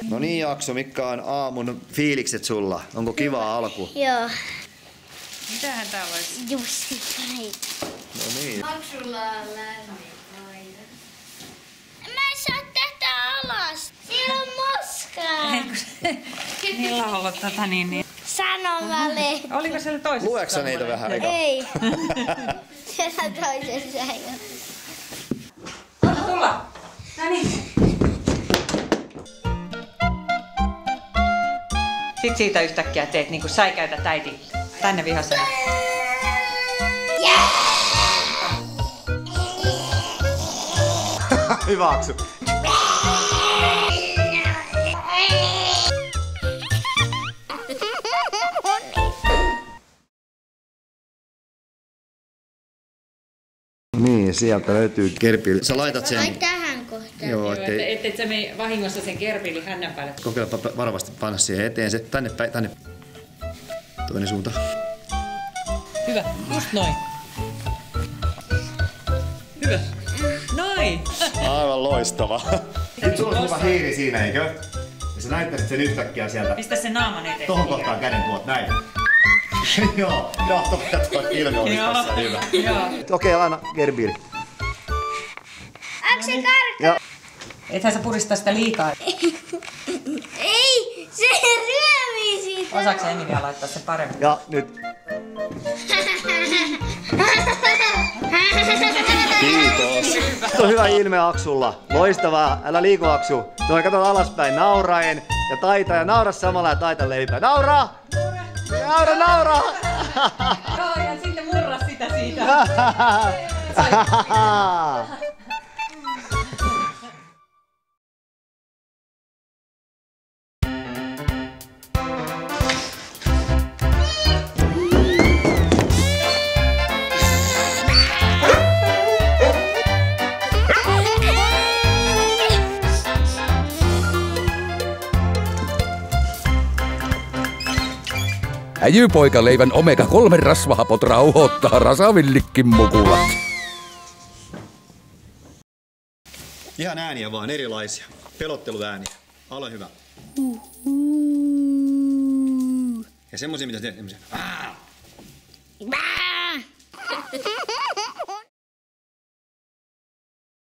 No niin, Aksu, mitkä on aamun fiilikset sulla? Onko kiva alku? Joo. Mitähän täällä olisi? Justipaita. No niin. Aksulla on lämmin paita. Mä en saa tätä alas. Siellä on moskaa. Niillä on ollut niin. Sanomalehti. Oliko siellä toisessa? Lueksä niitä vähän? Ei. Siellä toisessa ei ole. Anna tulla. No niin. Sitten siitä yhtäkkiä teet niin kuin säikäytät äiti tänne vihaseen. Hyvä, Aksu. Niin, sieltä löytyy kerpili. Sä laitat sen... Ai tähän kohtaan. Joo, ettei se mene vahingossa sen kerpili hännän päälle. Kokeilepa varovasti panna siihen eteen. Se tänne päin, tänne. Toinen suunta. Hyvä, just noin. Hyvä. Noin. Aivan loistava. Nyt sulla on hyvä hiiri siinä, eikö? Ja sä näyttäisit sen yhtäkkiä sieltä. Pistä sen naaman eteen. Tohon kohtaan käden tuot, näin. Joo, tuo ilme oli tässä hyvä. Okei, aina gerbiili. Akse karkka. Ethän sä purista sitä liikaa. Ei, se ryömii siitä. Osaatko Emilia laittaa sen paremmin? Ja nyt. Kiitos. Tuo on hyvä ilme Aksulla. Loistavaa. Älä liiku, Aksu. Tuo katot alaspäin nauraen. Ja taita ja naura samalla ja taita leipää. Naura! Naura, naura! Joo, ja sitten murra sitä siitä. Äjypoikaleivän omega-3 rasvahapot rauhoittaa rasavillikkin mukulat. Ihan ääniä vaan, erilaisia. Pelotteluääniä. Ole hyvä. Ja semmosia, mitä teet, semmosia.